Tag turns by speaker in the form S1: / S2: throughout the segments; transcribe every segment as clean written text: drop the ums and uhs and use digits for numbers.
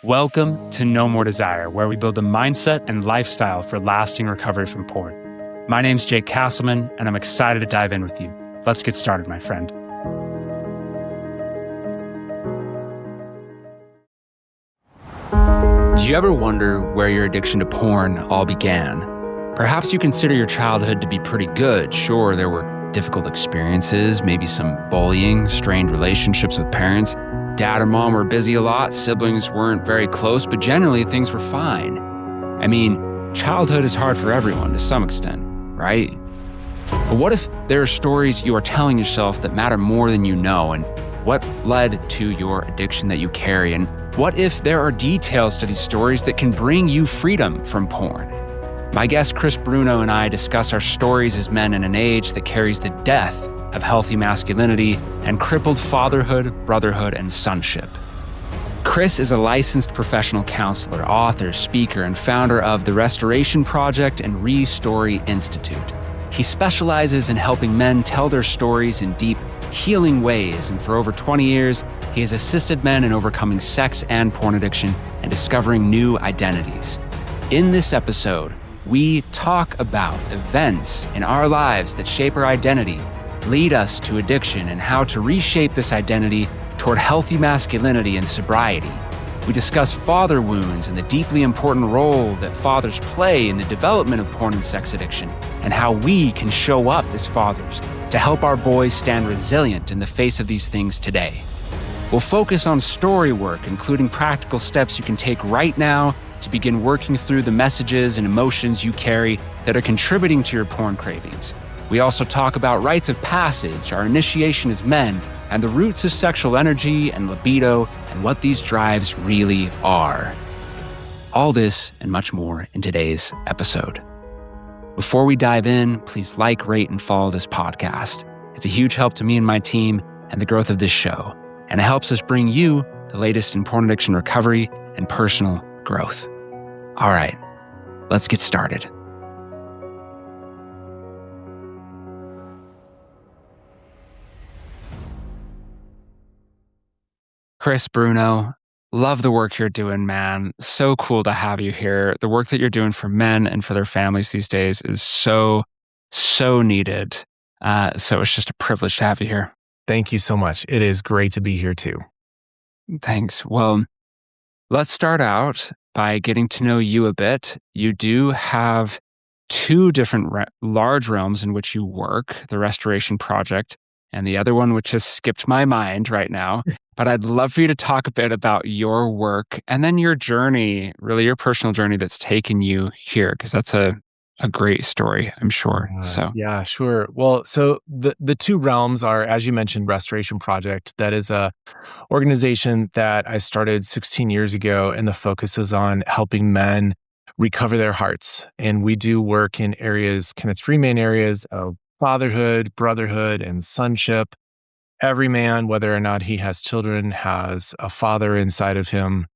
S1: Welcome to No More Desire, where we build a mindset and lifestyle for lasting recovery from porn. My name's Jake Castleman, and I'm excited to dive in with you. Let's get started, my friend. Do you ever wonder where your addiction to porn all began? Perhaps you consider your childhood to be pretty good. Sure, there were difficult experiences, maybe some bullying, strained relationships with parents. Dad or mom were busy a lot, siblings weren't very close, but generally things were fine. I mean, childhood is hard for everyone to some extent, right? But what if there are stories you are telling yourself that matter more than you know, and what led to your addiction that you carry? And what if there are details to these stories that can bring you freedom from porn? My guest Chris Bruno and I discuss our stories as men in an age that carries the death of healthy masculinity and crippled fatherhood, brotherhood, and sonship. Chris is a licensed professional counselor, author, speaker, and founder of the Restoration Project and Restory Institute. He specializes in helping men tell their stories in deep, healing ways, and for over 20 years, he has assisted men in overcoming sex and porn addiction and discovering new identities. In this episode, we talk about events in our lives that shape our identity, lead us to addiction, and how to reshape this identity toward healthy masculinity and sobriety. We discuss father wounds and the deeply important role that fathers play in the development of porn and sex addiction, and how we can show up as fathers to help our boys stand resilient in the face of these things today. We'll focus on story work, including practical steps you can take right now to begin working through the messages and emotions you carry that are contributing to your porn cravings. We also talk about rites of passage, our initiation as men, and the roots of sexual energy and libido, and what these drives really are. All this and much more in today's episode. Before we dive in, please like, rate, and follow this podcast. It's a huge help to me and my team and the growth of this show, and it helps us bring you the latest in porn addiction recovery and personal growth. All right, let's get started. Chris Bruno, love the work you're doing, man. So cool to have you here. The work that you're doing for men and for their families these days is so needed. So it's just a privilege to have you here.
S2: Thank you so much. It is great to be here too.
S1: Thanks. Well, let's start out by getting to know you a bit. You do have two different large realms in which you work, the Restoration Project and the other one, which has skipped my mind right now. But I'd love for you to talk a bit about your work and then your journey, really your personal journey that's taken you here, because that's a great story, I'm sure.
S2: Yeah, sure. Well, so the two realms are, as you mentioned, Restoration Project. That is a organization that I started 16 years ago, and the focus is on helping men recover their hearts. And we do work in areas, kind of three main areas of fatherhood, brotherhood, and sonship. Every man, whether or not he has children, has a father inside of him.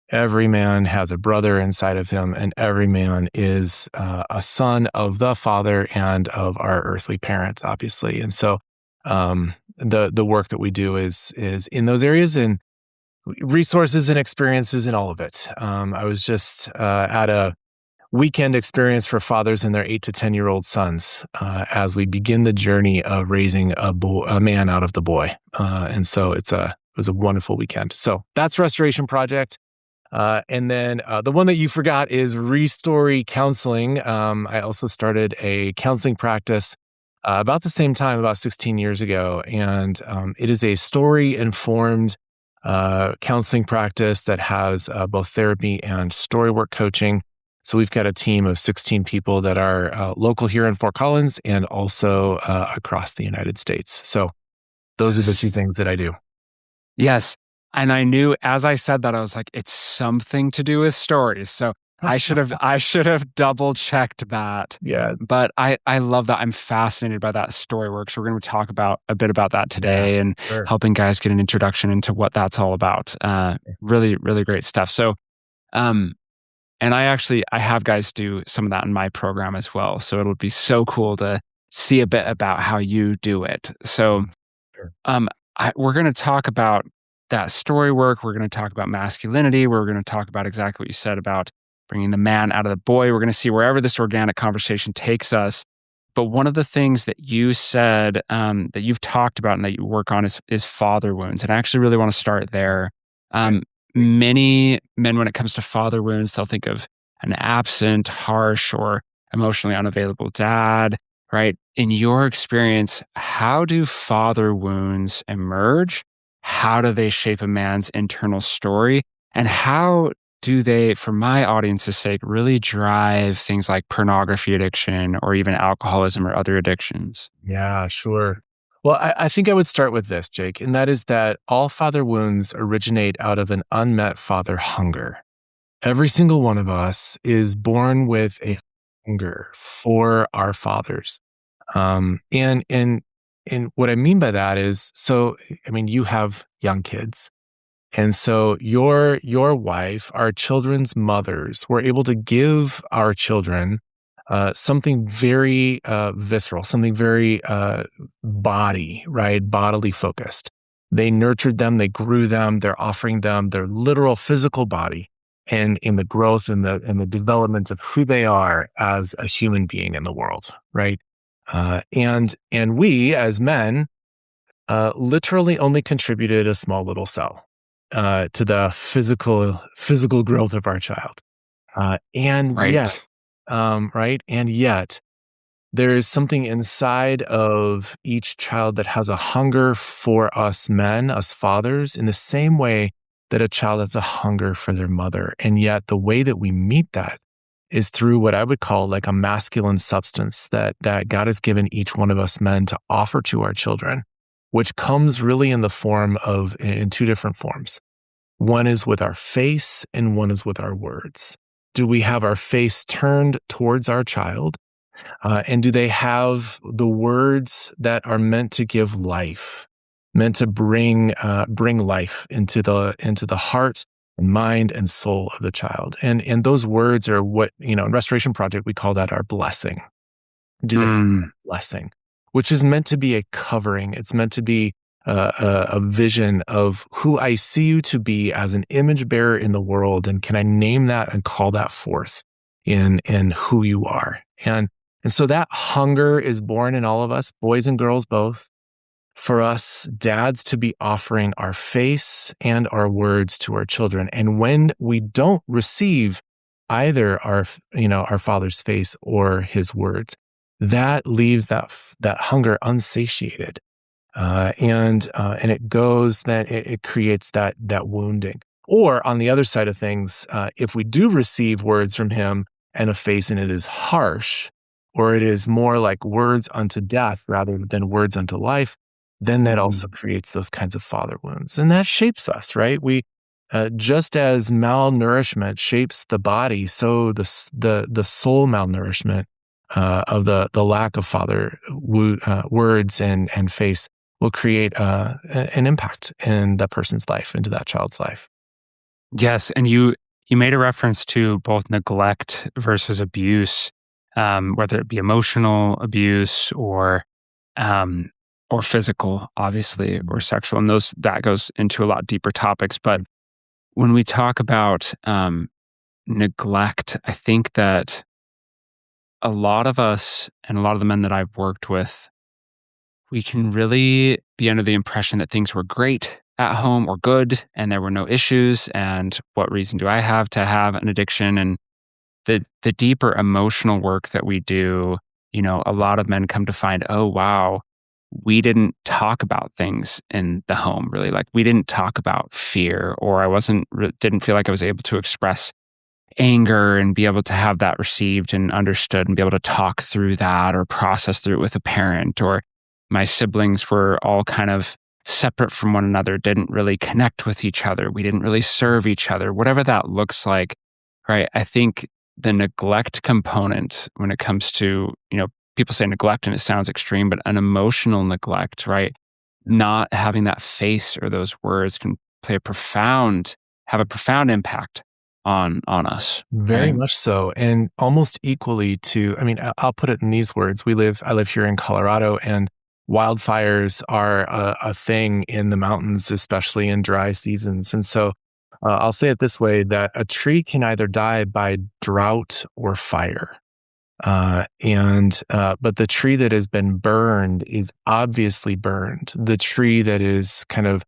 S2: Every man has a brother inside of him, and every man is a son of the father and of our earthly parents, obviously. And so, the work that we do is in those areas, and resources and experiences in all of it. I was just at a weekend experience for fathers and their 8 to 10-year-old sons as we begin the journey of raising a man out of the boy. And so it was a wonderful weekend. So that's Restoration Project. And then the one that you forgot is Restory Counseling. I also started a counseling practice about the same time, about 16 years ago. And it is a story-informed counseling practice that has both therapy and storywork coaching. So we've got a team of 16 people that are local here in Fort Collins and also across the United States. So those are the two things that I do.
S1: Yes. And I knew as I said that, I was like, it's something to do with stories. So I should have double checked that.
S2: Yeah.
S1: But I love that. I'm fascinated by that story work. So we're going to talk about a bit about that today and helping guys get an introduction into what that's all about. Really, really great stuff. So, and I have guys do some of that in my program as well. So it'll be so cool to see a bit about how you do it. So we're going to talk about that story work. We're going to talk about masculinity. We're going to talk about exactly what you said about bringing the man out of the boy. We're going to see wherever this organic conversation takes us. But one of the things that you said that you've talked about and that you work on is father wounds. And I actually really want to start there. Um, Many men, when it comes to father wounds, they'll think of an absent, harsh, or emotionally unavailable dad, right? In your experience, how do father wounds emerge? How do they shape a man's internal story? And how do they, for my audience's sake, really drive things like pornography addiction or even alcoholism or other addictions?
S2: Yeah, sure. Well, I think I would start with this, Jake, and that is that all father wounds originate out of an unmet father hunger. Every single one of us is born with a hunger for our fathers. And what I mean by that is, so I mean, you have young kids. And so your wife, our children's mothers, were able to give our children something very visceral, something very bodily focused. They nurtured them, they grew them, they're offering them their literal physical body and in the growth and the development of who they are as a human being in the world, right? And we as men literally only contributed a small little cell to the physical growth of our child. And yet,
S1: Right.
S2: right, and yet there is something inside of each child that has a hunger for us men, us fathers, in the same way that a child has a hunger for their mother. And yet, the way that we meet that is through what I would call like a masculine substance that God has given each one of us men to offer to our children, which comes really in the form of in two different forms. One is with our face and one is with our words. Do we have our face turned towards our child? And do they have the words that are meant to give life, meant to bring life into the heart and mind and soul of the child? And those words are what, in Restoration Project, we call that our blessing. Do they have
S1: Mm,
S2: blessing, which is meant to be a covering. It's meant to be a vision of who I see you to be as an image bearer in the world, and can I name that and call that forth in who you are? And so that hunger is born in all of us, boys and girls both, for us dads to be offering our face and our words to our children. And when we don't receive either our father's face or his words, that leaves that hunger unsatiated. And it goes, then it creates that wounding. Or on the other side of things, if we do receive words from him and a face and it is harsh, or it is more like words unto death rather than words unto life, then that also creates those kinds of father wounds. And that shapes us, right? We, just as malnourishment shapes the body, so the soul malnourishment of the lack of words and face will create an impact in that person's life, into that child's life.
S1: yes, and you made a reference to both neglect versus abuse, whether it be emotional abuse um, or physical, obviously, or sexual, and those that goes into a lot deeper topics. But when we talk about neglect, I think that a lot of us and a lot of the men that I've worked with, we can really be under the impression that things were great at home or good and there were no issues. And what reason do I have to have an addiction? And the deeper emotional work that we do, a lot of men come to find, oh wow, we didn't talk about things in the home really. Like we didn't talk about fear, or I didn't feel like I was able to express anger and be able to have that received and understood and be able to talk through that or process through it with a parent. Or my siblings were all kind of separate from one another, didn't really connect with each other. We didn't really serve each other, whatever that looks like, right? I think the neglect component when it comes to, people say neglect and it sounds extreme, but an emotional neglect, right? Not having that face or those words can have a profound impact on us,
S2: Very
S1: right?
S2: much so, and almost equally to, I mean, I'll put it in these words. I live here in Colorado, and wildfires are a thing in the mountains, especially in dry seasons. And so I'll say it this way, that a tree can either die by drought or fire. But the tree that has been burned is obviously burned. The tree that is kind of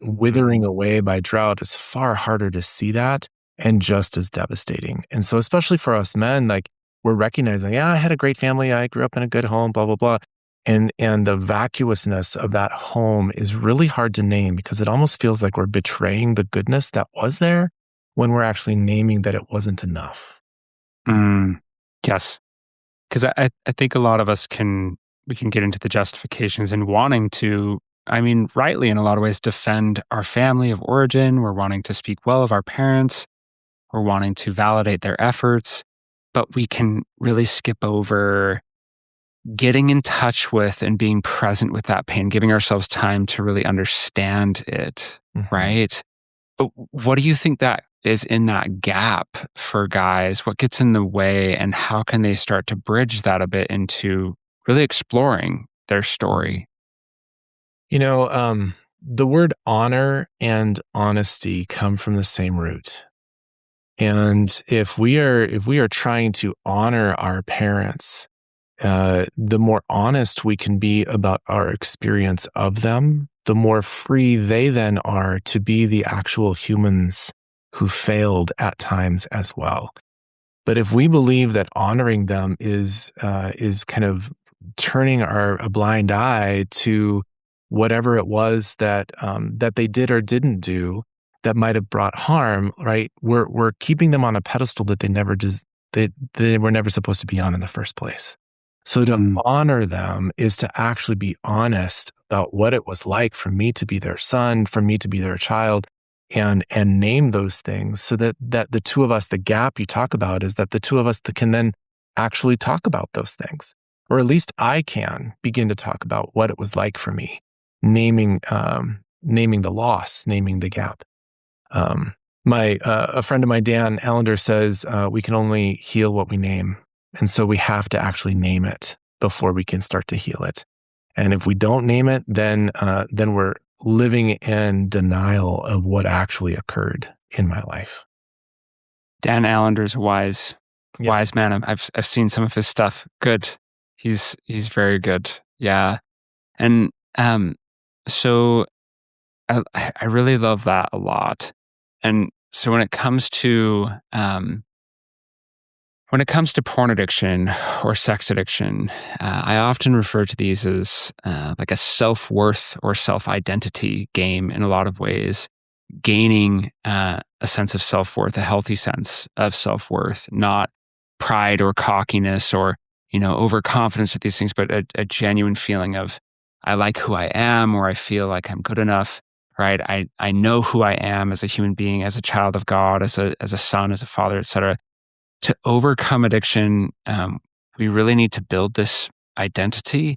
S2: withering away by drought is far harder to see that and just as devastating. And so, especially for us men, like we're recognizing, yeah, I had a great family. I grew up in a good home, blah, blah, blah. And the vacuousness of that home is really hard to name because it almost feels like we're betraying the goodness that was there when we're actually naming that it wasn't enough.
S1: Yes. Because I think a lot of us we can get into the justifications and wanting to, I mean, rightly in a lot of ways, defend our family of origin. We're wanting to speak well of our parents. We're wanting to validate their efforts. But we can really skip over getting in touch with and being present with that pain, giving ourselves time to really understand it, right? What do you think that is in that gap for guys? What gets in the way, and how can they start to bridge that a bit into really exploring their story?
S2: The word honor and honesty come from the same root. And if we are trying to honor our parents, the more honest we can be about our experience of them, the more free they then are to be the actual humans who failed at times as well. But if we believe that honoring them is kind of turning a blind eye to whatever it was that they did or didn't do that might have brought harm, right? We're keeping them on a pedestal that they were never supposed to be on in the first place. So to honor them is to actually be honest about what it was like for me to be their son, for me to be their child, and name those things so that the two of us, the gap you talk about is that the two of us that can then actually talk about those things. Or at least I can begin to talk about what it was like for me, naming the loss, naming the gap. A friend of mine, Dan Allender, says we can only heal what we name. And so we have to actually name it before we can start to heal it. And if we don't name it, then we're living in denial of what actually occurred in my life.
S1: Dan Allender's a wise man. I've seen some of his stuff. Good. He's very good. Yeah. And so I really love that a lot. And so when it comes to porn addiction or sex addiction, I often refer to these as like a self-worth or self-identity game in a lot of ways, gaining a sense of self-worth, a healthy sense of self-worth, not pride or cockiness or, overconfidence with these things, but a genuine feeling of, I like who I am, or I feel like I'm good enough, right? I know who I am as a human being, as a child of God, as a son, as a father, etc. To overcome addiction, we really need to build this identity.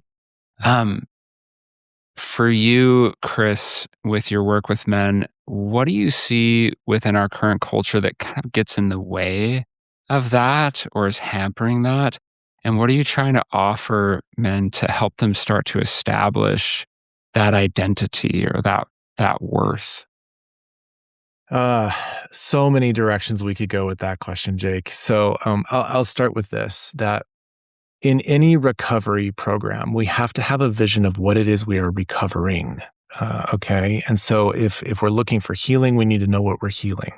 S1: For you, Chris, with your work with men, what do you see within our current culture that kind of gets in the way of that or is hampering that? And what are you trying to offer men to help them start to establish that identity or that worth?
S2: So many directions we could go with that question, Jake. So I'll start with this, that in any recovery program, we have to have a vision of what it is we are recovering. Okay. And so if we're looking for healing, we need to know what we're healing.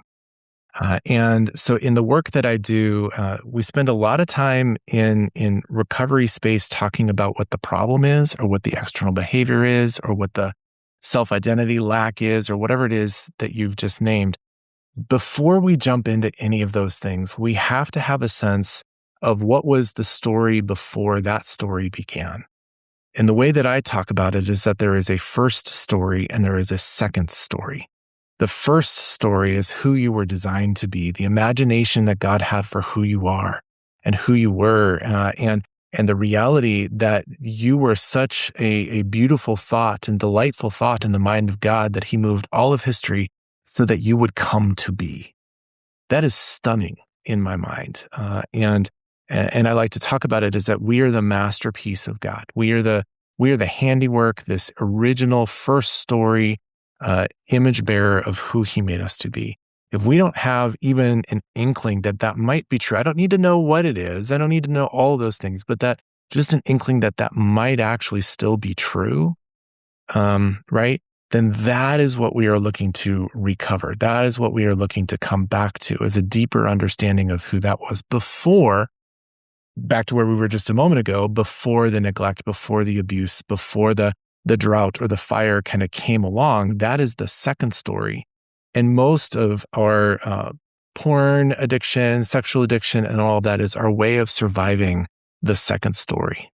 S2: And so in the work that I do, we spend a lot of time in recovery space talking about what the problem is or what the external behavior is or what the self-identity lack is or whatever it is that you've just named. Before we jump into any of those things, we have to have a sense of what was the story before that story began. And the way that I talk about it is that there is a first story and there is a second story. The first story is who you were designed to be, the imagination that God had for who you are and who you were, and the reality that you were such a beautiful thought and delightful thought in the mind of God that He moved all of history so that you would come to be. That is stunning in my mind. And I like to talk about it as that we are the masterpiece of God. We are the We are the handiwork, this original first story, image bearer of who he made us to be. If we don't have even an inkling that that might be true, I don't need to know what it is. I don't need to know all of those things, but that just an inkling that that might actually still be true, right? Then that is what we are looking to recover. That is what we are looking to come back to, is a deeper understanding of who that was before, back to where we were just a moment ago, before the neglect, before the abuse, before the drought or the fire kind of came along. That is the second story. And most of our porn addiction, sexual addiction, and all of that is our way of surviving the second story.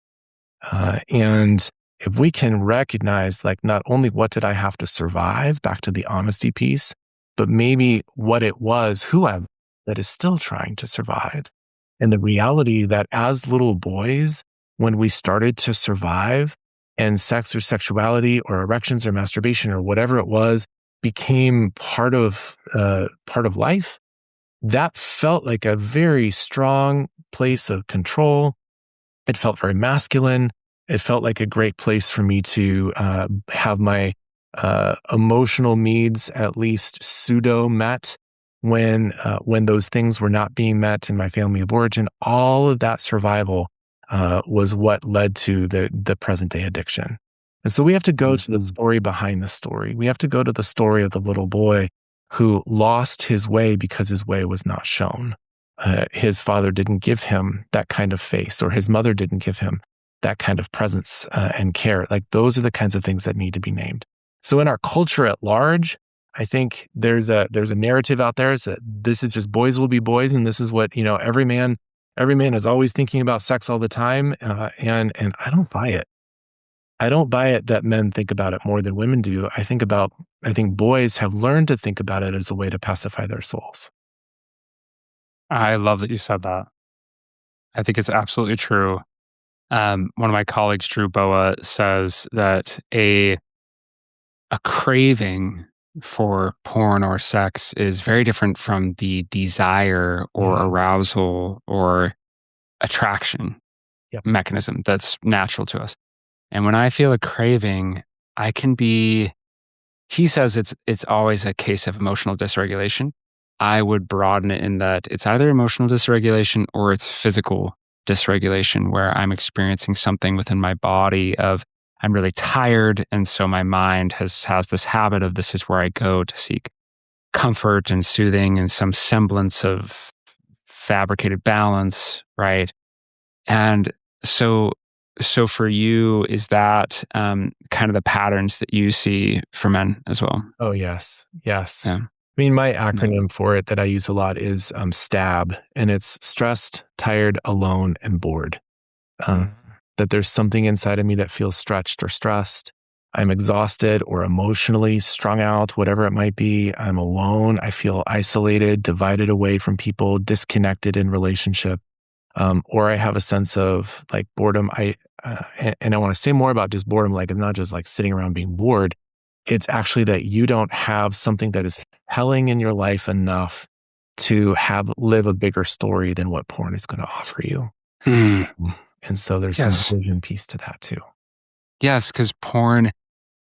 S2: And if we can recognize, like, not only what did I have to survive, back to the honesty piece, but maybe what it was, who I'm, that is still trying to survive. And the reality that as little boys, when we started to survive and sex or sexuality or erections or masturbation or whatever it was became part of life, that felt like a very strong place of control. It felt very masculine. It felt like a great place for me to have my emotional needs at least pseudo met when those things were not being met in my family of origin. All of that survival was what led to the present day addiction. And so we have to go to the story behind the story. We have to go to the story of the little boy who lost his way because his way was not shown. His father didn't give him that kind of face, or his mother didn't give him that kind of presence and care. Like, those are the kinds of things that need to be named. So in our culture at large, I think there's a narrative out there that this is just boys will be boys, and this is what, every man is always thinking about sex all the time, and I don't buy it. I don't buy it that men think about it more than women do. I think boys have learned to think about it as a way to pacify their souls.
S3: I love that you said that. I think it's absolutely true. One of my colleagues, Drew Boa, says that a craving for porn or sex is very different from the desire or arousal or attraction mechanism that's natural to us. And when I feel a craving, he says it's always a case of emotional dysregulation. I would broaden it in that it's either emotional dysregulation or it's physical dysregulation, where I'm experiencing something within my body of, I'm really tired, and so my mind has this habit of, this is where I go to seek comfort and soothing and some semblance of fabricated balance, right? And so for you, is that kind of the patterns that you see for men as well?
S2: Oh, yes.
S3: Yeah.
S2: I mean, my acronym for it that I use a lot is STAB, and it's stressed, tired, alone, and bored. That there's something inside of me that feels stretched or stressed. I'm exhausted or emotionally strung out, whatever it might be. I'm alone. I feel isolated, divided away from people, disconnected in relationship. Or I have a sense of like boredom. And I want to say more about just boredom. Like, it's not just like sitting around being bored. It's actually that you don't have something that is compelling in your life enough to live a bigger story than what porn is going to offer you. And so there's some vision piece to that too.
S3: Yes, because porn,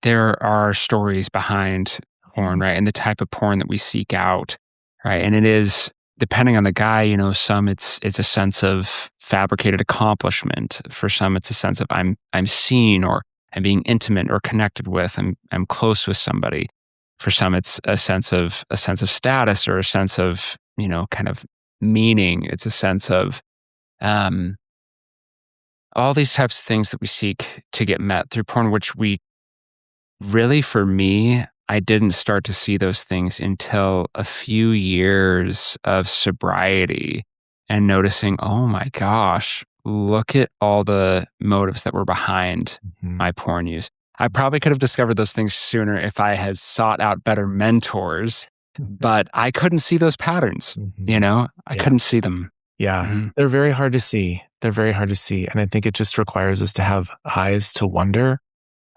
S3: there are stories behind porn, right? And the type of porn that we seek out, right? And it is, depending on the guy, some it's a sense of fabricated accomplishment. For some, it's a sense of I'm seen, or I'm being intimate or connected with, I'm close with somebody. For some, it's a sense of status, or a sense of, kind of meaning. It's a sense of all these types of things that we seek to get met through porn, which we really, for me, I didn't start to see those things until a few years of sobriety and noticing, oh my gosh, look at all the motives that were behind my porn use. I probably could have discovered those things sooner if I had sought out better mentors, but I couldn't see those patterns, I couldn't see them.
S2: Yeah, they're very hard to see. And I think it just requires us to have eyes to wonder.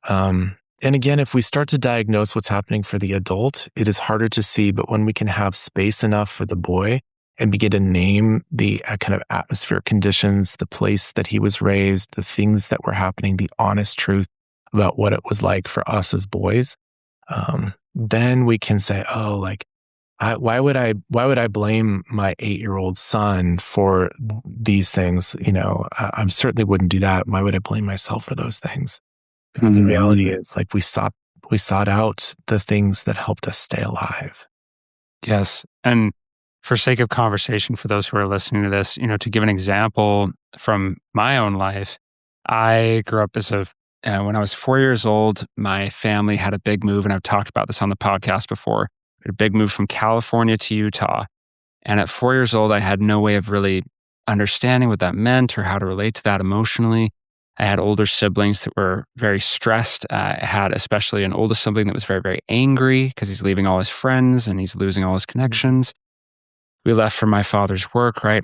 S2: And again, if we start to diagnose what's happening for the adult, it is harder to see. But when we can have space enough for the boy and begin to name the kind of atmospheric conditions, the place that he was raised, the things that were happening, the honest truth about what it was like for us as boys, then we can say, oh, like, why would I blame my 8-year-old son for these things? I certainly wouldn't do that. Why would I blame myself for those things? Because the reality is, like, we sought out the things that helped us stay alive.
S3: Yes. And for sake of conversation, for those who are listening to this, to give an example from my own life, I grew up when I was 4 years old, my family had a big move, and I've talked about this on the podcast before, a big move from California to Utah. And at 4 years old, I had no way of really understanding what that meant or how to relate to that emotionally. I had older siblings that were very stressed. I had especially an oldest sibling that was very, very angry because he's leaving all his friends and he's losing all his connections. We left for my father's work, right?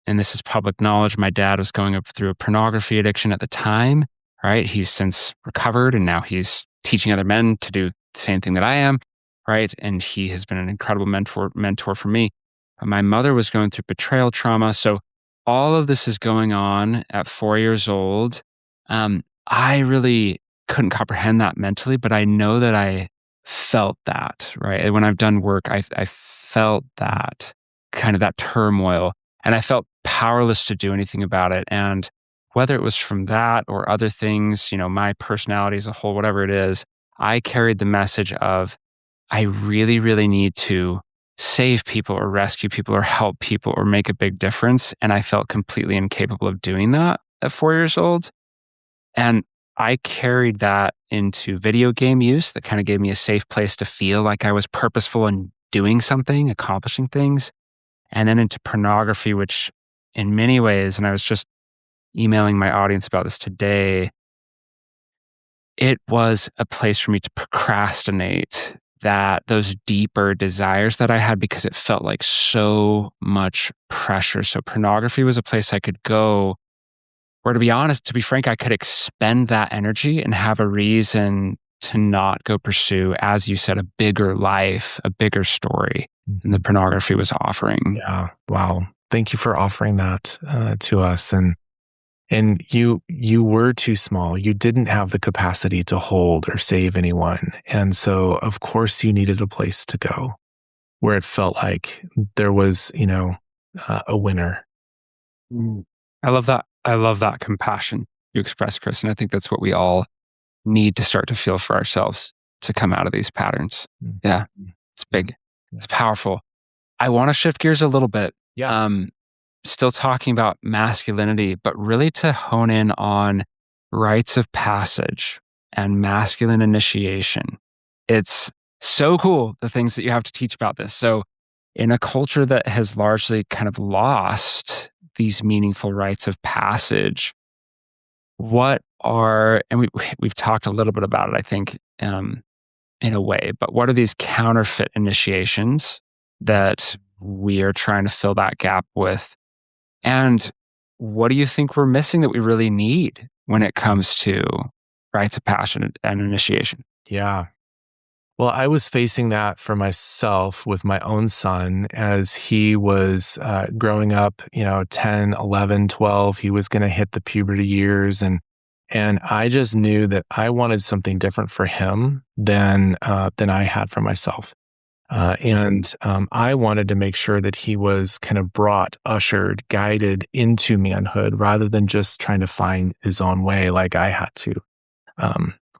S3: And this is public knowledge, my dad was going through a pornography addiction at the time, right? He's since recovered and now he's teaching other men to do the same thing that I am, right? And he has been an incredible mentor for me. But my mother was going through betrayal trauma. So all of this is going on at 4 years old. I really couldn't comprehend that mentally, but I know that I felt that, right? And when I've done work, I felt that kind of that turmoil, and I felt powerless to do anything about it. And whether it was from that or other things, my personality as a whole, whatever it is, I carried the message of, I really, really need to save people or rescue people or help people or make a big difference. And I felt completely incapable of doing that at 4 years old. And I carried that into video game use that kind of gave me a safe place to feel like I was purposeful in doing something, accomplishing things. And then into pornography, which in many ways, and I was just emailing my audience about this today, it was a place for me to procrastinate those deeper desires that I had because it felt like so much pressure. So pornography was a place I could go where, to be honest, to be frank, I could expend that energy and have a reason to not go pursue, as you said, a bigger life, a bigger story than the pornography was offering.
S2: Yeah. Wow. Thank you for offering that to us. And you were too small. You didn't have the capacity to hold or save anyone. And so, of course, you needed a place to go where it felt like there was, a winner.
S3: I love that. I love that compassion you express, Chris. And I think that's what we all need to start to feel for ourselves to come out of these patterns. Yeah, it's big. It's powerful. I want to shift gears a little bit.
S2: Yeah.
S3: Still talking about masculinity, but really to hone in on rites of passage and masculine initiation. It's so cool, the things that you have to teach about this. So in a culture that has largely kind of lost these meaningful rites of passage, and we've talked a little bit about it, I think, in a way, but what are these counterfeit initiations that we are trying to fill that gap with? And what do you think we're missing that we really need when it comes to rites of passage and initiation?
S2: Yeah. Well, I was facing that for myself with my own son as he was growing up, 10, 11, 12. He was going to hit the puberty years. And I just knew that I wanted something different for him than I had for myself. And I wanted to make sure that he was kind of ushered, guided into manhood rather than just trying to find his own way like I had to.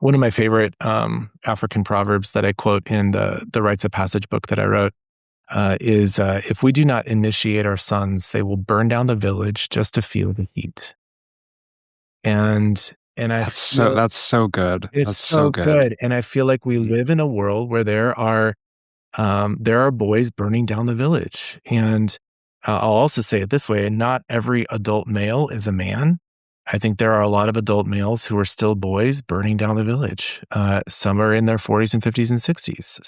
S2: One of my favorite African proverbs that I quote in the Rites of Passage book that I wrote is, if we do not initiate our sons, they will burn down the village just to feel the heat. That's
S3: so good.
S2: It's so good. And I feel like we live in a world where there are boys burning down the village. And I'll also say it this way, not every adult male is a man. I think there are a lot of adult males who are still boys burning down the village. Some are in their 40s and 50s and 60s.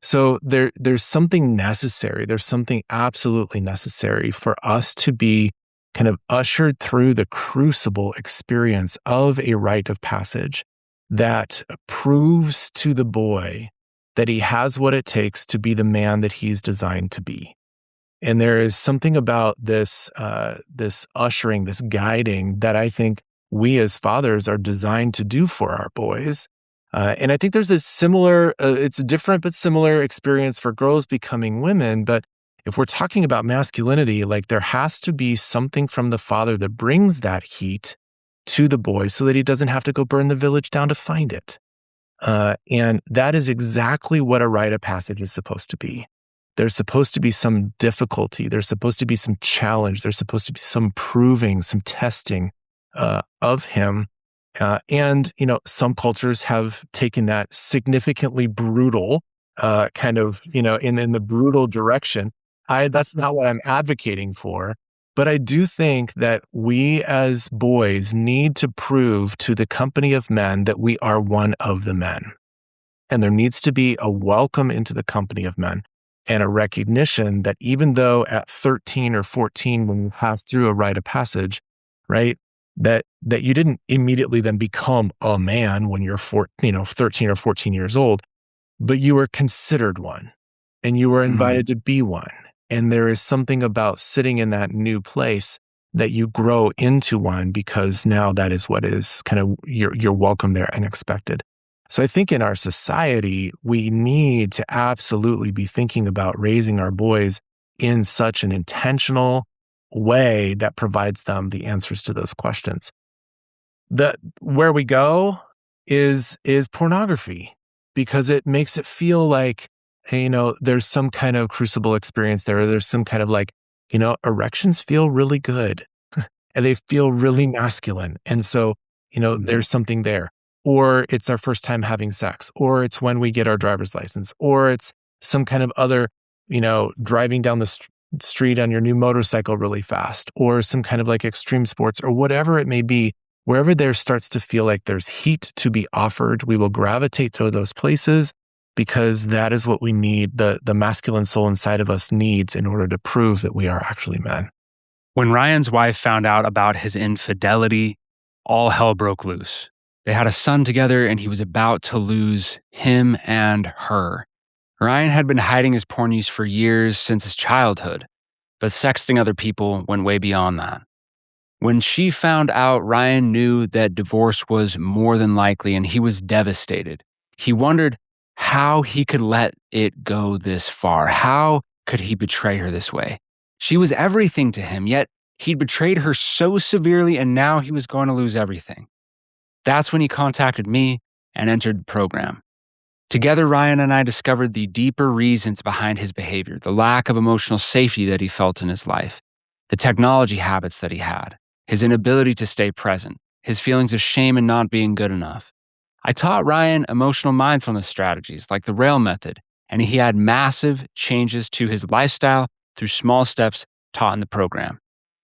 S2: So there's something necessary. There's something absolutely necessary for us to be kind of ushered through the crucible experience of a rite of passage that proves to the boy that he has what it takes to be the man that he's designed to be. And there is something about this ushering, this guiding that I think we as fathers are designed to do for our boys. And I think there's a similar, it's a different but similar experience for girls becoming women. But if we're talking about masculinity, like there has to be something from the father that brings that heat to the boy so that he doesn't have to go burn the village down to find it. And that is exactly what a rite of passage is supposed to be. There's supposed to be some difficulty. There's supposed to be some challenge. There's supposed to be some proving, some testing of him. And, some cultures have taken that significantly brutal kind of, in the brutal direction. That's not what I'm advocating for. But I do think that we as boys need to prove to the company of men that we are one of the men. And there needs to be a welcome into the company of men and a recognition that even though at 13 or 14, when you pass through a rite of passage, right, that you didn't immediately then become a man when you're 13 or 14 years old, but you were considered one and you were invited to be one. And there is something about sitting in that new place that you grow into one, because now that is what is kind of you're welcome there and expected. So I think in our society, we need to absolutely be thinking about raising our boys in such an intentional way that provides them the answers to those questions. Where we go is pornography, because it makes it feel like, there's some kind of crucible experience there. There's some kind of erections feel really good and they feel really masculine. And so, there's something there. Or it's our first time having sex, or it's when we get our driver's license, or it's some kind of other, driving down the street on your new motorcycle really fast, or some kind of extreme sports, or whatever it may be. Wherever there starts to feel like there's heat to be offered, we will gravitate to those places, because that is what we need, the masculine soul inside of us needs in order to prove that we are actually men.
S3: When Ryan's wife found out about his infidelity, all hell broke loose. They had a son together, and he was about to lose him and her. Ryan had been hiding his porn use for years, since his childhood, but sexting other people went way beyond that. When she found out, Ryan knew that divorce was more than likely, and he was devastated. He wondered how he could let it go this far. How could he betray her this way? She was everything to him, yet he'd betrayed her so severely, and now he was going to lose everything. That's when he contacted me and entered the program. Together, Ryan and I discovered the deeper reasons behind his behavior, the lack of emotional safety that he felt in his life, the technology habits that he had, his inability to stay present, his feelings of shame and not being good enough. I taught Ryan emotional mindfulness strategies like the RAIL method, and he had massive changes to his lifestyle through small steps taught in the program.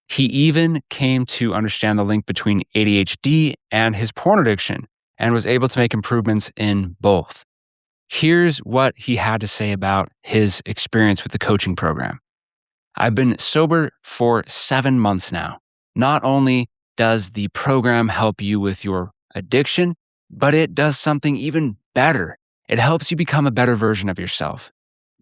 S3: He even came to understand the link between ADHD and his porn addiction and was able to make improvements in both. Here's what he had to say about his experience with the coaching program. I've been sober for 7 months now. Not only does the program help you with your addiction, but it does something even better. It helps you become a better version of yourself.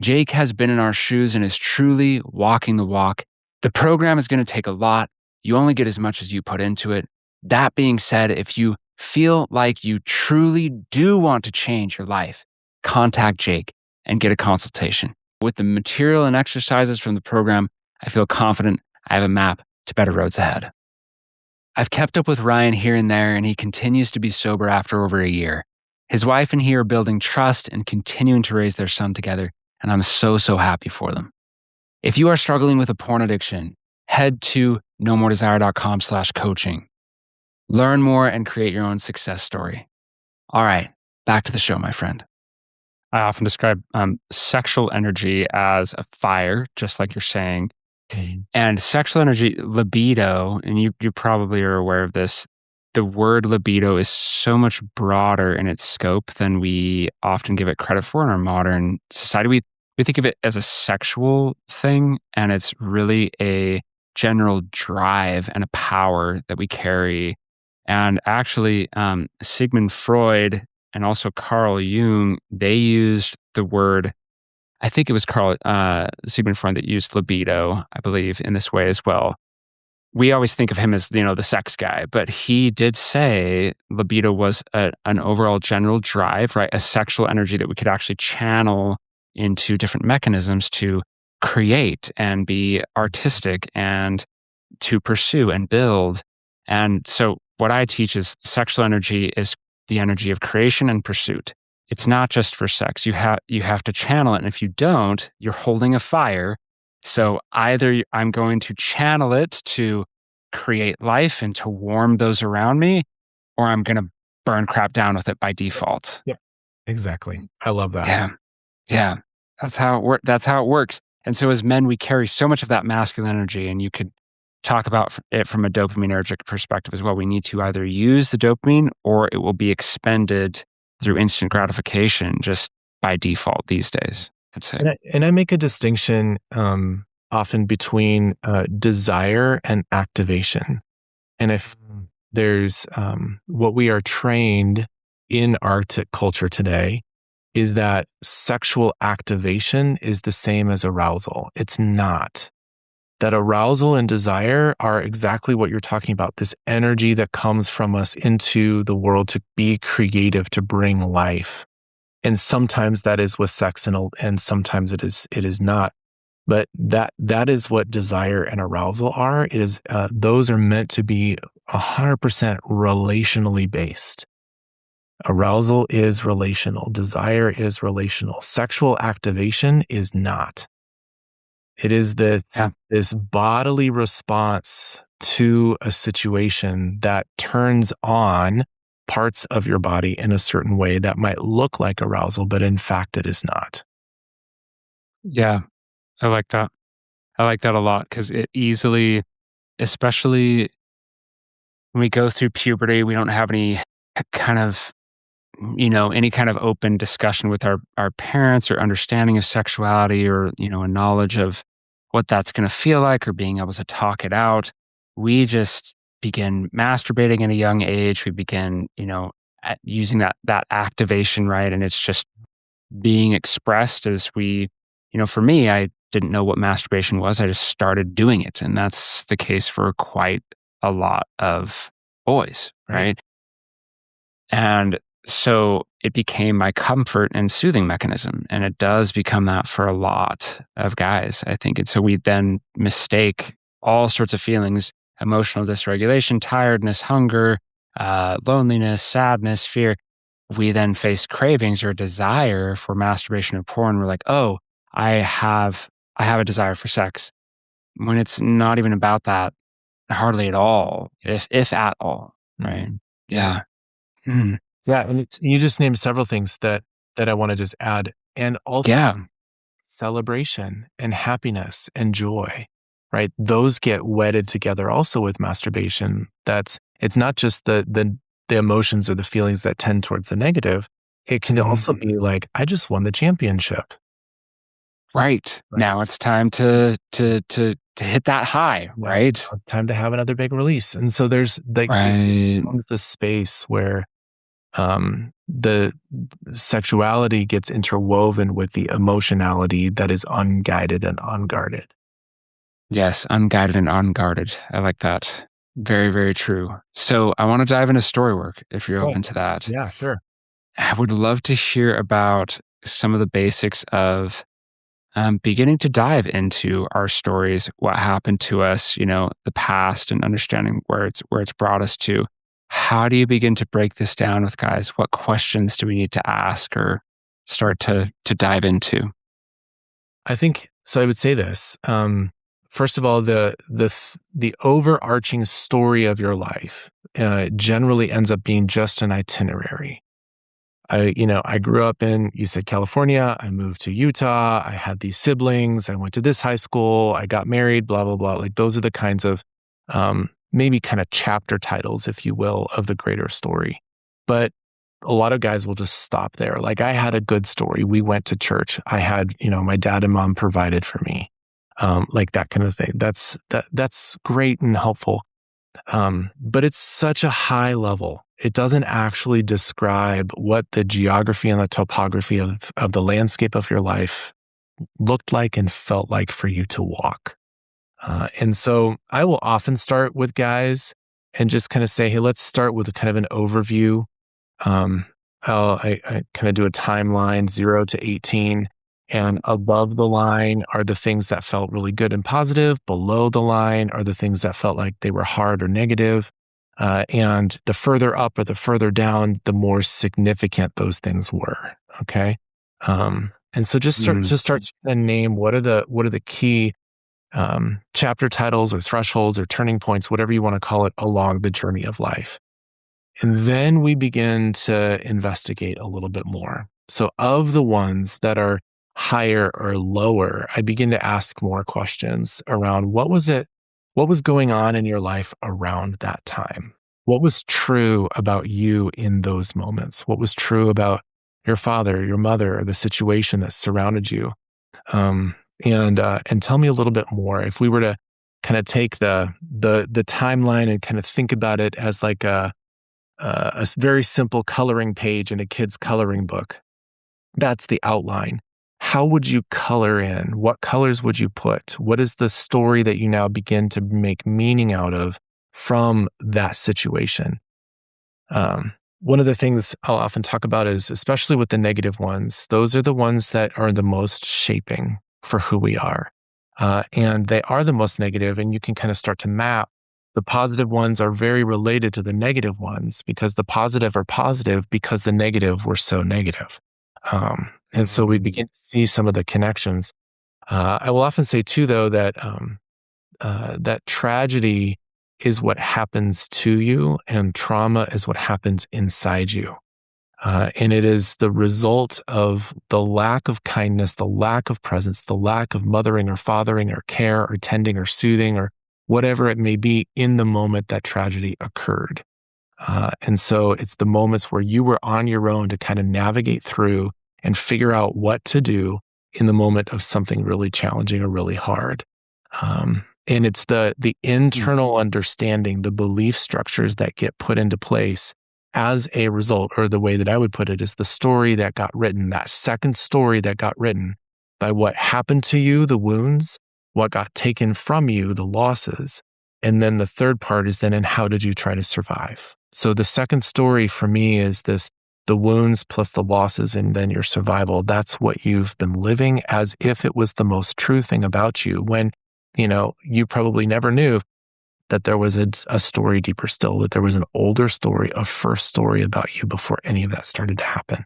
S3: Jake has been in our shoes and is truly walking the walk. The program is going to take a lot. You only get as much as you put into it. That being said, if you feel like you truly do want to change your life, contact Jake and get a consultation. With the material and exercises from the program, I feel confident I have a map to better roads ahead. I've kept up with Ryan here and there, and he continues to be sober after over a year. His wife and he are building trust and continuing to raise their son together, and I'm so happy for them. If you are struggling with a porn addiction, head to nomordesire.com/coaching. Learn more and create your own success story. All right, back to the show, my friend. I often describe sexual energy as a fire, just like you're saying. And sexual energy, libido, and you probably are aware of this, the word libido is so much broader in its scope than we often give it credit for in our modern society. We think of it as a sexual thing, and it's really a general drive and a power that we carry. And actually, Sigmund Freud and also Carl Jung, they used the word I think it was Carl Sigmund Freud that used libido, I believe, in this way as well. We always think of him as, the sex guy, but he did say libido was an overall general drive, right? A sexual energy that we could actually channel into different mechanisms to create and be artistic and to pursue and build. And so what I teach is sexual energy is the energy of creation and pursuit. It's not just for sex. You have to channel it. And if you don't, you're holding a fire. So either I'm going to channel it to create life and to warm those around me, or I'm going to burn crap down with it by default.
S2: Yep. Exactly. I love that.
S3: Yeah. Yeah. That's how it works. And so as men, we carry so much of that masculine energy, and you could talk about it from a dopaminergic perspective as well. We need to either use the dopamine or it will be expended through instant gratification just by default these days, I'd say.
S2: And I make a distinction often between desire and activation. And if there's what we are trained in our culture today is that sexual activation is the same as arousal. It's not. That arousal and desire are exactly what you're talking about, this energy that comes from us into the world to be creative, to bring life. And sometimes that is with sex and sometimes it is not. But that is what desire and arousal are. It is those are meant to be 100% relationally based. Arousal is relational. Desire is relational. Sexual activation is not. It is this bodily response to a situation that turns on parts of your body in a certain way that might look like arousal, but in fact it is not.
S3: Yeah, I like that. I like that a lot because it easily, especially when we go through puberty, we don't have any kind of open discussion with our parents or understanding of sexuality or, a knowledge of what that's going to feel like or being able to talk it out. We just begin masturbating at a young age. We begin, using that activation, right? And it's just being expressed as for me, I didn't know what masturbation was. I just started doing it. And that's the case for quite a lot of boys, right? And so it became my comfort and soothing mechanism. And it does become that for a lot of guys, I think. And so we then mistake all sorts of feelings, emotional dysregulation, tiredness, hunger, loneliness, sadness, fear. We then face cravings or desire for masturbation or porn. We're like, oh, I have a desire for sex. When it's not even about that, hardly at all, if at all, right? Yeah. Mm.
S2: Yeah, and you just named several things that I want to just add. And also celebration and happiness and joy, right? Those get wedded together also with masturbation. It's not just the emotions or the feelings that tend towards the negative. It can also be like, I just won the championship.
S3: Right. Now it's time to hit that high, right?
S2: It's time to have another big release. And so there's comes the space where the sexuality gets interwoven with the emotionality that is unguided and unguarded.
S3: Yes, unguided and unguarded. I like that. Very, very true. So I want to dive into Storywork if you're open to that.
S2: Yeah, sure.
S3: I would love to hear about some of the basics of beginning to dive into our stories, what happened to us, the past, and understanding where it's brought us to. How do you begin to break this down with guys? What questions do we need to ask or start to dive into?
S2: I think so. I would say this. First of all, the overarching story of your life generally ends up being just an itinerary. I grew up in, you said California. I moved to Utah. I had these siblings. I went to this high school. I got married. Blah blah blah. Like those are the kinds of maybe kind of chapter titles, if you will, of the greater story. But a lot of guys will just stop there. Like I had a good story. We went to church. I had, my dad and mom provided for me. Like that kind of thing. That's great and helpful. But it's such a high level. It doesn't actually describe what the geography and the topography of the landscape of your life looked like and felt like for you to walk. And so I will often start with guys and just kind of say, hey, let's start with a kind of an overview. I kind of do a timeline 0 to 18. And above the line are the things that felt really good and positive. Below the line are the things that felt like they were hard or negative. And the further up or the further down, the more significant those things were. Okay. And so just start to name what are the key chapter titles or thresholds or turning points, whatever you want to call it, along the journey of life. And then we begin to investigate a little bit more. So of the ones that are higher or lower, I begin to ask more questions around what was going on in your life around that time? What was true about you in those moments? What was true about your father, your mother, or the situation that surrounded you? And tell me a little bit more. If we were to kind of take the timeline and kind of think about it as like a very simple coloring page in a kid's coloring book, that's the outline. How would you color in? What colors would you put? What is the story that you now begin to make meaning out of from that situation? One of the things I'll often talk about is, especially with the negative ones, those are the ones that are the most shaping for who we are. And they are the most negative, and you can kind of start to map. The positive ones are very related to the negative ones because the positive are positive because the negative were so negative. And so we begin to see some of the connections. I will often say too, though, that that tragedy is what happens to you and trauma is what happens inside you. And it is the result of the lack of kindness, the lack of presence, the lack of mothering or fathering or care or tending or soothing or whatever it may be in the moment that tragedy occurred. And so it's the moments where you were on your own to kind of navigate through and figure out what to do in the moment of something really challenging or really hard. And it's the internal understanding, the belief structures that get put into place as a result, or the way that I would put it is the story that got written, that second story that got written by what happened to you, the wounds, what got taken from you, the losses. And then the third part is then in how did you try to survive? So the second story for me is the wounds plus the losses and then your survival. That's what you've been living as if it was the most true thing about you when, you probably never knew that there was a story deeper still, that there was an older story, a first story about you before any of that started to happen.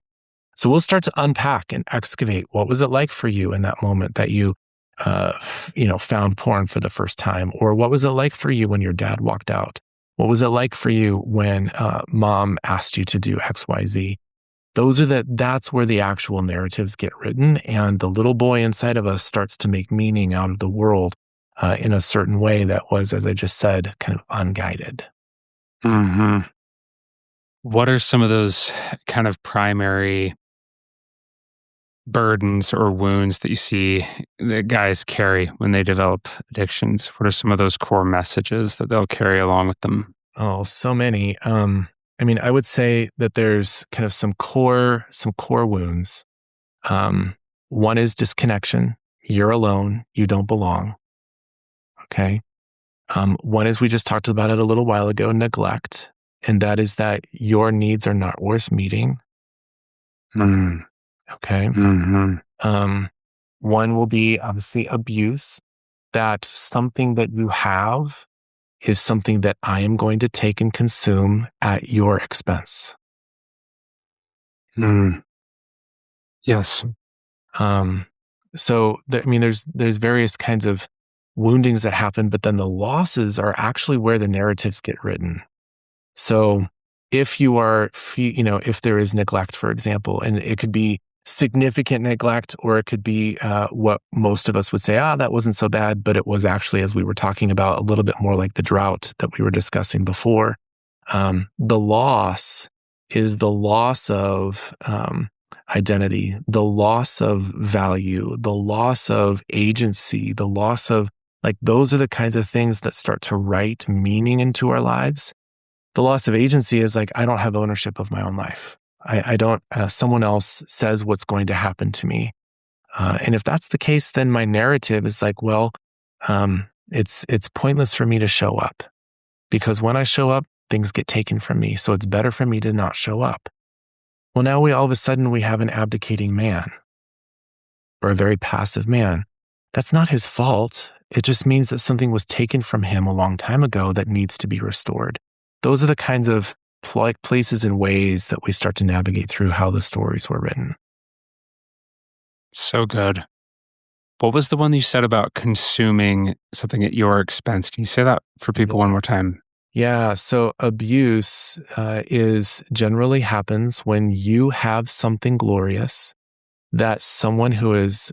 S2: So we'll start to unpack and excavate what was it like for you in that moment that you, found porn for the first time, or what was it like for you when your dad walked out? What was it like for you when mom asked you to do X, Y, Z? That's where the actual narratives get written, and the little boy inside of us starts to make meaning out of the world in a certain way that was, as I just said, kind of unguided.
S3: Mm-hmm. What are some of those kind of primary burdens or wounds that you see that guys carry when they develop addictions? What are some of those core messages that they'll carry along with them?
S2: Oh, so many. I would say that there's kind of some core wounds. One is disconnection. You're alone. You don't belong. Okay. One is, we just talked about it a little while ago, neglect. And that is that your needs are not worth meeting.
S3: Mm.
S2: Okay.
S3: Mm-hmm.
S2: One will be obviously abuse, that something that you have is something that I am going to take and consume at your expense.
S3: Yes.
S2: So there's various kinds of woundings that happen, but then the losses are actually where the narratives get written. So if you are, if there is neglect, for example, and it could be significant neglect, or it could be what most of us would say, that wasn't so bad, but it was actually, as we were talking about, a little bit more like the drought that we were discussing before. The loss is the loss of identity, the loss of value, the loss of agency, the loss of, those are the kinds of things that start to write meaning into our lives. The loss of agency is I don't have ownership of my own life. I don't, someone else says what's going to happen to me. And if that's the case, then my narrative is like, well, it's pointless for me to show up, because when I show up, things get taken from me. So it's better for me to not show up. Well, now all of a sudden we have an abdicating man, or a very passive man. That's not his fault. It just means that something was taken from him a long time ago that needs to be restored. Those are the kinds of places and ways that we start to navigate through how the stories were written.
S3: So good. What was the one you said about consuming something at your expense? Can you say that for people one more time?
S2: Yeah. So abuse generally happens when you have something glorious that someone who is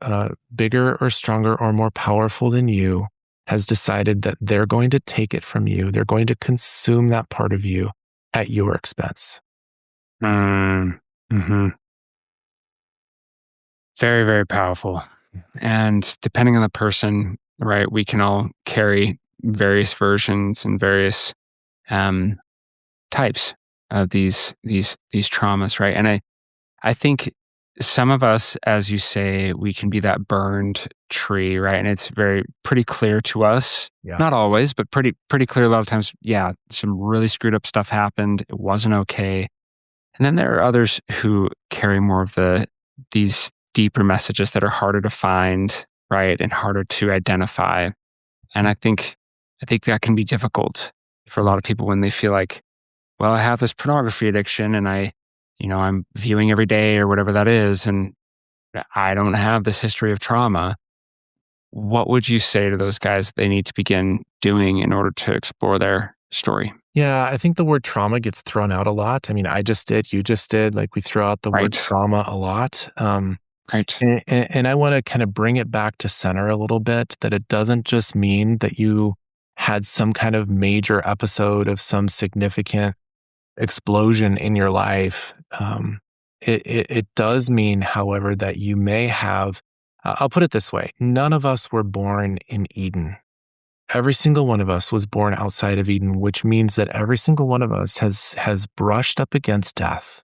S2: bigger or stronger or more powerful than you has decided that they're going to take it from you. They're going to consume that part of you at your expense.
S3: Mm-hmm. Very, very powerful. And depending on the person, right, we can all carry various versions and various types of these traumas, right? And I think some of us, as you say, we can be that burned tree, right? And it's pretty clear to us.
S2: Yeah.
S3: Not always, but pretty clear a lot of times. Yeah, some really screwed up stuff happened. It wasn't okay. And then there are others who carry more of these deeper messages that are harder to find, right, and harder to identify. And I think that can be difficult for a lot of people when they feel like, well, I have this pornography addiction and I'm viewing every day or whatever that is, and I don't have this history of trauma. What would you say to those guys that they need to begin doing in order to explore their story?
S2: Yeah, I think the word trauma gets thrown out a lot. I mean, I just did, you just did. Like, we throw out the word trauma a lot.
S3: Right.
S2: And I want to kind of bring it back to center a little bit, that it doesn't just mean that you had some kind of major episode of some significant explosion in your life. It does mean, however, that you may have, I'll put it this way, none of us were born in Eden. Every single one of us was born outside of Eden, which means that every single one of us has brushed up against death,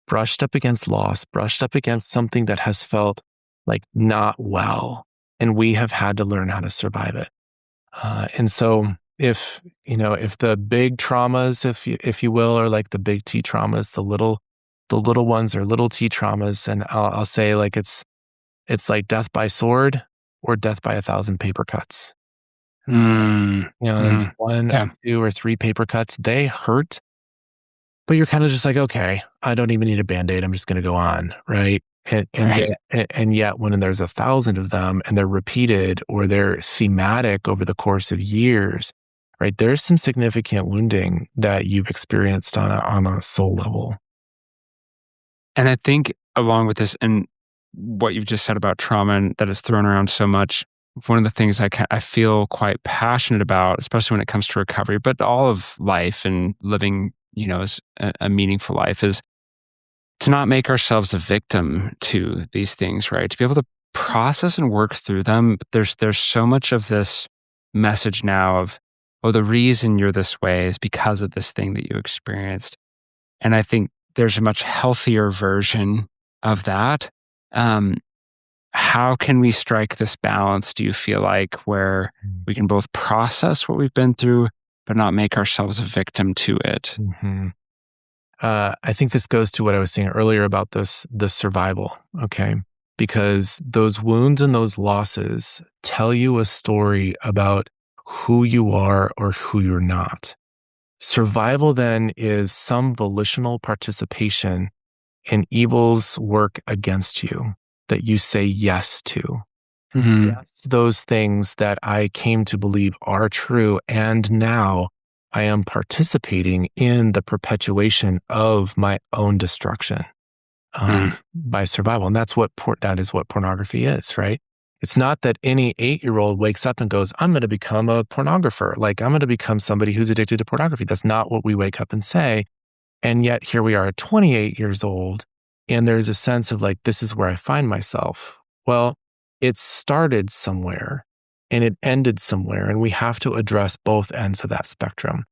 S2: brushed up against loss, brushed up against something that has felt like not well, and we have had to learn how to survive it. And so if the big traumas, if you will, are like the big T traumas, the little ones are little T traumas, and I'll say, like, it's like death by sword or death by 1,000 paper cuts. And one, or two, or three paper cuts, they hurt, but you're kind of just like, okay, I don't even need a Band-Aid. I'm just going to go on, right? And yet when there's 1,000 of them and they're repeated or they're thematic over the course of years, right, there's some significant wounding that you've experienced on a soul level.
S3: And I think along with this and what you've just said about trauma and that is thrown around so much, one of the things I feel quite passionate about, especially when it comes to recovery, but all of life and living, as a meaningful life, is to not make ourselves a victim to these things, right? To be able to process and work through them. But there's so much of this message now of, oh, the reason you're this way is because of this thing that you experienced. And I think there's a much healthier version of that. How can we strike this balance, do you feel like, where we can both process what we've been through, but not make ourselves a victim to it?
S2: Mm-hmm. I think this goes to what I was saying earlier about the survival, okay? Because those wounds and those losses tell you a story about who you are or who you're not. Survival then is some volitional participation in evil's work against you that you say yes to.
S3: Mm-hmm.
S2: Yes, those things that I came to believe are true, and now I am participating in the perpetuation of my own destruction by survival. And that is what pornography is, right? It's not that any 8-year-old wakes up and goes, I'm going to become a pornographer. Like, I'm going to become somebody who's addicted to pornography. That's not what we wake up and say. And yet here we are at 28 years old, and there's a sense of like, this is where I find myself. Well, it started somewhere and it ended somewhere, and we have to address both ends of that spectrum.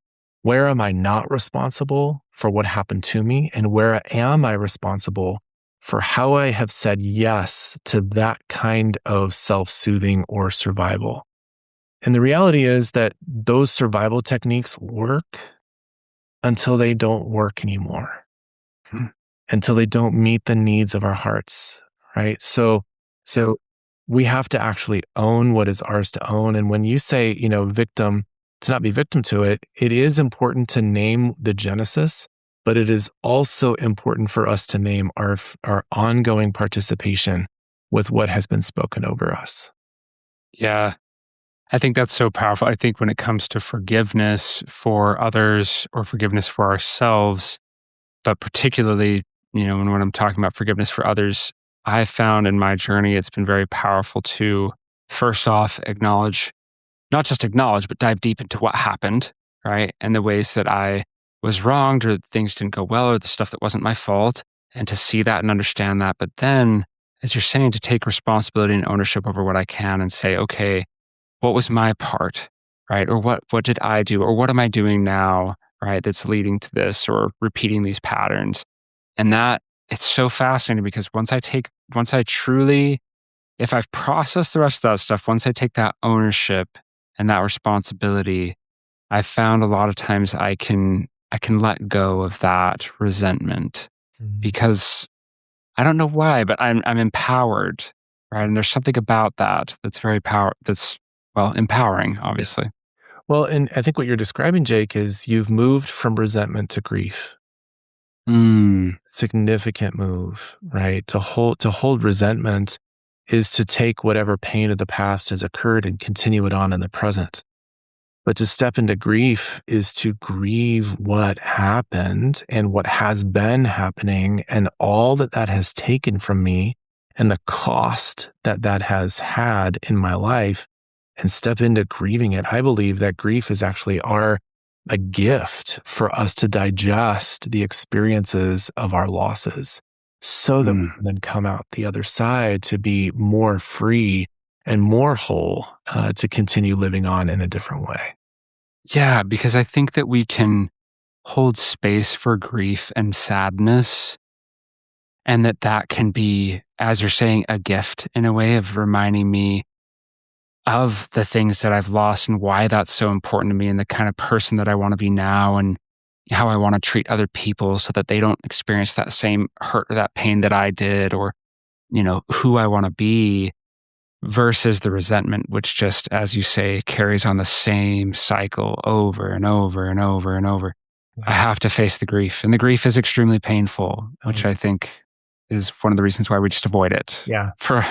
S2: Where am I not responsible for what happened to me, and where am I responsible for how I have said yes to that kind of self-soothing or survival. And the reality is that those survival techniques work until they don't work anymore,
S3: Hmm.
S2: until they don't meet the needs of our hearts, right? So we have to actually own what is ours to own. And when you say, victim, to not be victim to it, it is important to name the genesis, but it is also important for us to name our ongoing participation with what has been spoken over us.
S3: Yeah. I think that's so powerful. I think when it comes to forgiveness for others or forgiveness for ourselves, but particularly, when I'm talking about forgiveness for others, I found in my journey, it's been very powerful to first off not just acknowledge, but dive deep into what happened, right? And the ways that I was wronged or things didn't go well or the stuff that wasn't my fault, and to see that and understand that. But then, as you're saying, to take responsibility and ownership over what I can and say, okay, what was my part, right? Or what did I do? Or what am I doing now, right? That's leading to this or repeating these patterns. And that it's so fascinating because once I truly, if I've processed the rest of that stuff, once I take that ownership and that responsibility, I found a lot of times I can let go of that resentment because I don't know why, but I'm empowered, right? And there's something about that that's empowering, obviously.
S2: Well, and I think what you're describing, Jake, is you've moved from resentment to grief.
S3: Mm,
S2: Significant move, right? To hold resentment is to take whatever pain of the past has occurred and continue it on in the present. But to step into grief is to grieve what happened and what has been happening and all that that has taken from me and the cost that that has had in my life, and step into grieving it. I believe that grief is actually a gift for us to digest the experiences of our losses so that we
S3: mm.
S2: can then come out the other side to be more free and more whole, to continue living on in a different way.
S3: Yeah, because I think that we can hold space for grief and sadness, and that can be, as you're saying, a gift in a way of reminding me of the things that I've lost and why that's so important to me and the kind of person that I want to be now and how I want to treat other people so that they don't experience that same hurt or that pain that I did or, who I want to be versus the resentment, which just, as you say, carries on the same cycle over and over and over and over. I have to face the grief, and the grief is extremely painful, which I think is one of the reasons why we just avoid it
S2: Yeah.
S3: for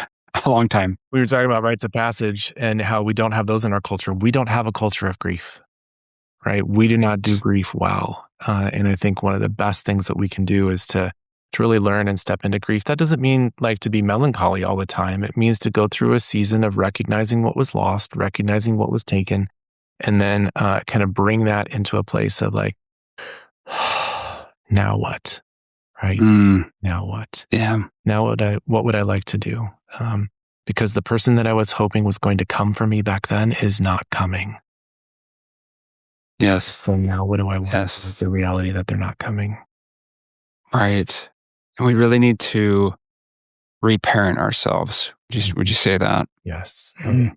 S3: a long time.
S2: We were talking about rites of passage and how we don't have those in our culture. We don't have a culture of grief, right? We do not do grief well. And I think one of the best things that we can do is to really learn and step into grief. That doesn't mean like to be melancholy all the time. It means to go through a season of recognizing what was lost, recognizing what was taken, and then kind of bring that into a place of like, now what? Right? Now what?
S3: Yeah.
S2: Now what would I like to do? Because the person that I was hoping was going to come for me back then is not coming.
S3: Yes.
S2: So now what do I want?
S3: Yes.
S2: The reality that they're not coming.
S3: Right. And we really need to reparent ourselves. Would you say that?
S2: Yes.
S3: Mm.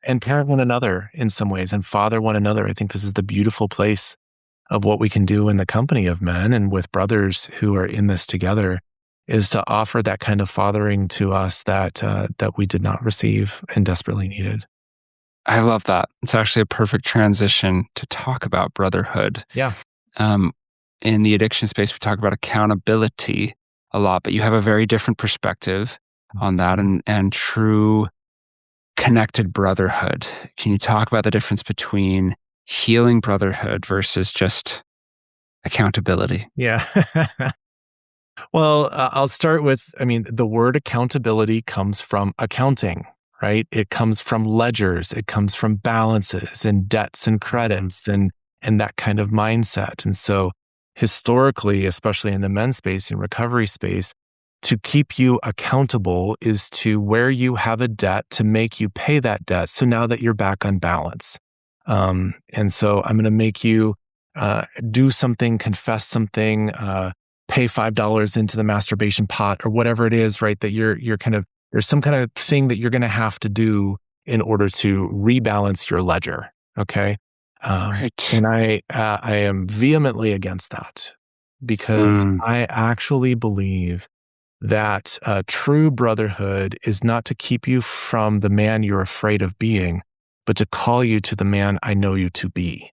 S2: And parent one another in some ways and father one another. I think this is the beautiful place of what we can do in the company of men and with brothers who are in this together, is to offer that kind of fathering to us that we did not receive and desperately needed.
S3: I love that. It's actually a perfect transition to talk about brotherhood.
S2: Yeah.
S3: In the addiction space, we talk about accountability a lot, but you have a very different perspective on that and true connected brotherhood. Can you talk about the difference between healing brotherhood versus just accountability?
S2: Yeah. Well, I'll start with, the word accountability comes from accounting, right? It comes from ledgers, it comes from balances and debts and credits and that kind of mindset. And so historically, especially in the men's space and recovery space, to keep you accountable is to where you have a debt to make you pay that debt. So now that you're back on balance. And so I'm going to make you do something, confess something, pay pay $5 into the masturbation pot or whatever it is, right? That you're kind of, there's some kind of thing that you're going to have to do in order to rebalance your ledger. Okay.
S3: Right.
S2: And I am vehemently against that because I actually believe that true brotherhood is not to keep you from the man you're afraid of being, but to call you to the man I know you to be.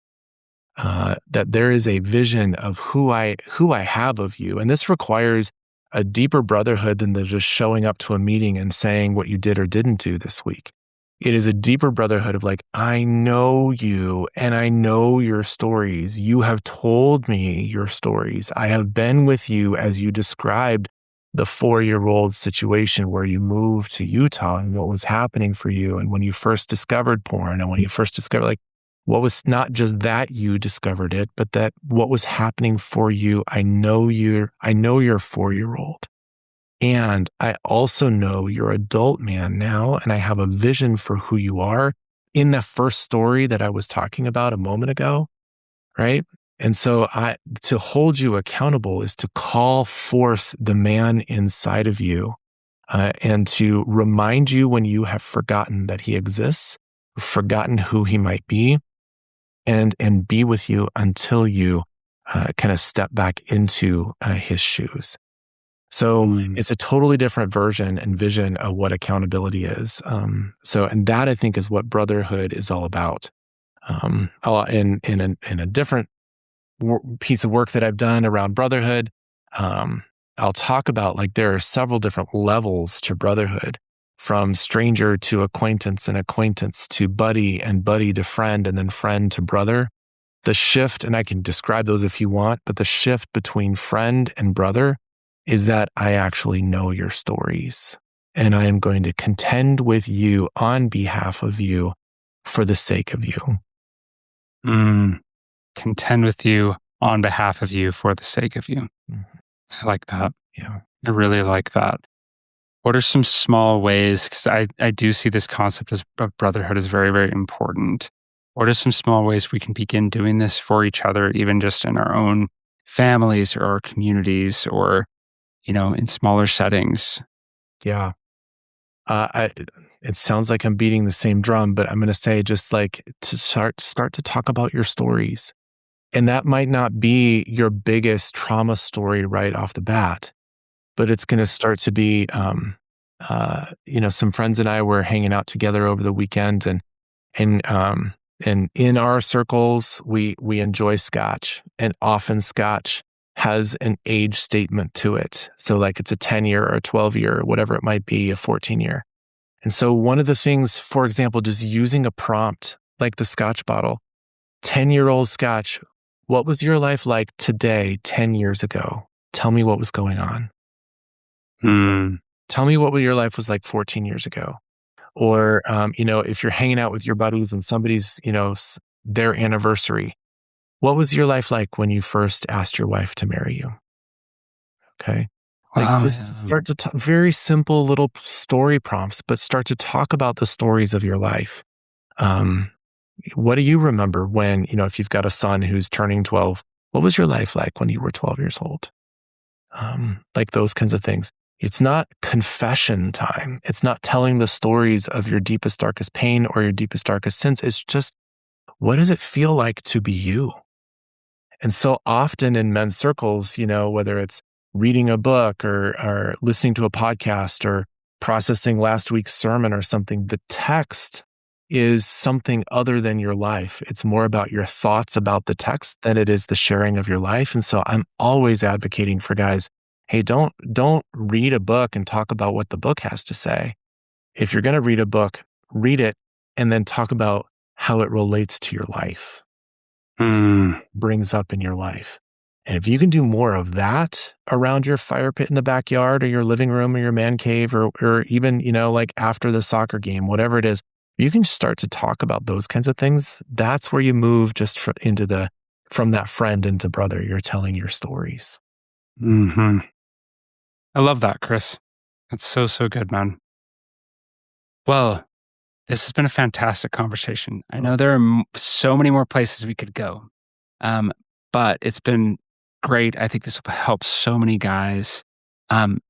S2: That there is a vision of who I have of you, and this requires a deeper brotherhood than the just showing up to a meeting and saying what you did or didn't do this week. It is a deeper brotherhood of like, I know you and I know your stories. You have told me your stories. I have been with you as you described the 4-year-old situation where you moved to Utah and what was happening for you. And when you first discovered porn and when you first discovered, like, what was not just that you discovered it, but that what was happening for you. I know your 4-year-old. And I also know you're adult man now, and I have a vision for who you are in the first story that I was talking about a moment ago, right? And so to hold you accountable is to call forth the man inside of you and to remind you when you have forgotten that he exists, forgotten who he might be, and be with you until you kind of step back into his shoes. So it's a totally different version and vision of what accountability is. And that I think is what brotherhood is all about. In a different piece of work that I've done around brotherhood, I'll talk about like there are several different levels to brotherhood, from stranger to acquaintance and acquaintance to buddy and buddy to friend and then friend to brother. The shift, and I can describe those if you want, but the shift between friend and brother is that I actually know your stories and I am going to contend with you on behalf of you for the sake of you.
S3: Contend with you on behalf of you for the sake of you. I like that.
S2: Yeah.
S3: I really like that. What are some small ways, because I do see this concept of brotherhood as very, very important. What are some small ways we can begin doing this for each other, even just in our own families or our communities or, in smaller settings?
S2: Yeah. It sounds like I'm beating the same drum, but I'm going to say just like to start to talk about your stories. And that might not be your biggest trauma story right off the bat, but it's going to start to be, some friends and I were hanging out together over the weekend, and in our circles, we enjoy Scotch, and often Scotch has an age statement to it. So like it's a 10-year or a 12-year or whatever it might be, a 14-year. And so one of the things, for example, just using a prompt like the Scotch bottle, 10-year-old Scotch, what was your life like today, 10 years ago? Tell me what was going on. Tell me what your life was like 14 years ago. Or, if you're hanging out with your buddies and somebody's, their anniversary, what was your life like when you first asked your wife to marry you? Okay. Like just start to talk, very simple little story prompts, but start to talk about the stories of your life. What do you remember when, if you've got a son who's turning 12, what was your life like when you were 12 years old? Like those kinds of things. It's not confession time. It's not telling the stories of your deepest, darkest pain or your deepest, darkest sins. It's just, what does it feel like to be you? And so often in men's circles, whether it's reading a book or listening to a podcast or processing last week's sermon or something, the text is something other than your life. It's more about your thoughts about the text than it is the sharing of your life. And so I'm always advocating for guys, hey, don't read a book and talk about what the book has to say. If you're going to read a book, read it and then talk about how it relates to your life, brings up in your life. And if you can do more of that around your fire pit in the backyard or your living room or your man cave or even, like after the soccer game, whatever it is, you can start to talk about those kinds of things. That's where you move just from that friend into brother. You're telling your stories.
S3: I love that, Chris. That's so, so good, man. Well, this has been a fantastic conversation. I know there are so many more places we could go, but it's been great. I think this will help so many guys. Um,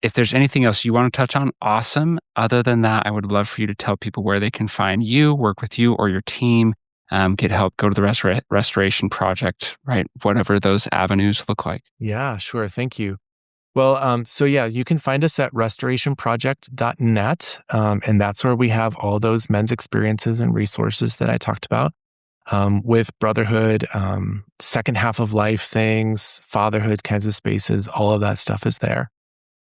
S3: if there's anything else you want to touch on, awesome. Other than that, I would love for you to tell people where they can find you, work with you or your team, get help, go to the Restoration Project, right? Whatever those avenues look like.
S2: Yeah, sure. Thank you. Well, so yeah, you can find us at restorationproject.net. And that's where we have all those men's experiences and resources that I talked about. With Brotherhood, second half of life things, fatherhood kinds of spaces, all of that stuff is there.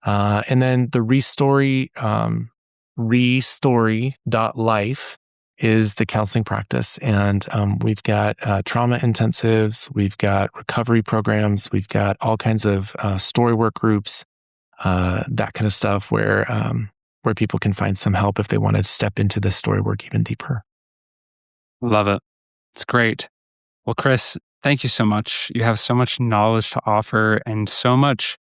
S2: And then the restory.life is the counseling practice. And we've got trauma intensives, we've got recovery programs, we've got all kinds of Storywork groups, that kind of stuff where people can find some help if they want to step into this Storywork even deeper.
S3: Love it. It's great. Well, Chris, thank you so much. You have so much knowledge to offer and so much,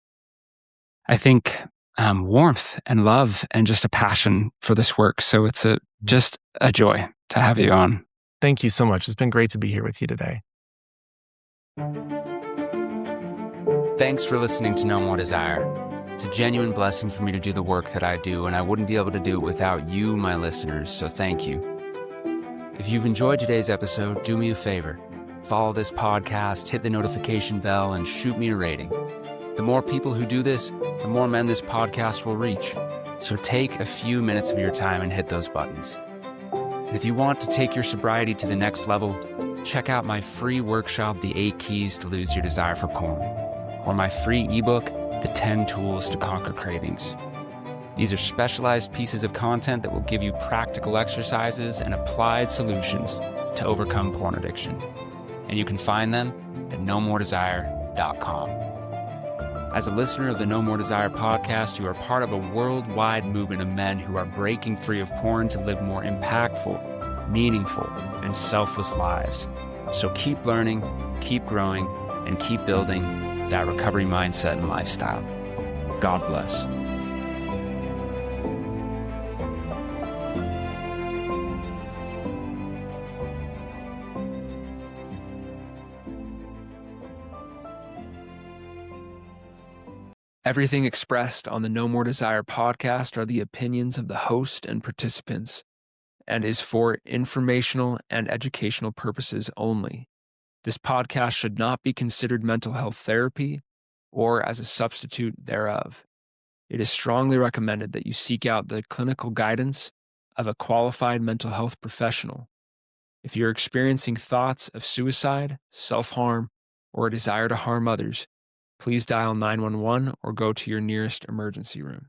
S3: I think, warmth and love and just a passion for this work. So it's just a joy to have you on.
S2: Thank you so much. It's been great to be here with you today.
S1: Thanks for listening to No More Desire. It's a genuine blessing for me to do the work that I do, and I wouldn't be able to do it without you, my listeners, so thank you. If you've enjoyed today's episode, do me a favor. Follow this podcast, hit the notification bell, and shoot me a rating. The more people who do this, the more men this podcast will reach. So take a few minutes of your time and hit those buttons. And if you want to take your sobriety to the next level, check out my free workshop, The 8 Keys to Lose Your Desire for Porn, or my free ebook, The 10 Tools to Conquer Cravings. These are specialized pieces of content that will give you practical exercises and applied solutions to overcome porn addiction. And you can find them at nomordesire.com. As a listener of the No More Desire podcast, you are part of a worldwide movement of men who are breaking free of porn to live more impactful, meaningful, and selfless lives. So keep learning, keep growing, and keep building that recovery mindset and lifestyle. God bless. Everything expressed on the No More Desire podcast are the opinions of the host and participants and is for informational and educational purposes only. This podcast should not be considered mental health therapy or as a substitute thereof. It is strongly recommended that you seek out the clinical guidance of a qualified mental health professional. If you're experiencing thoughts of suicide, self-harm, or a desire to harm others, please dial 911 or go to your nearest emergency room.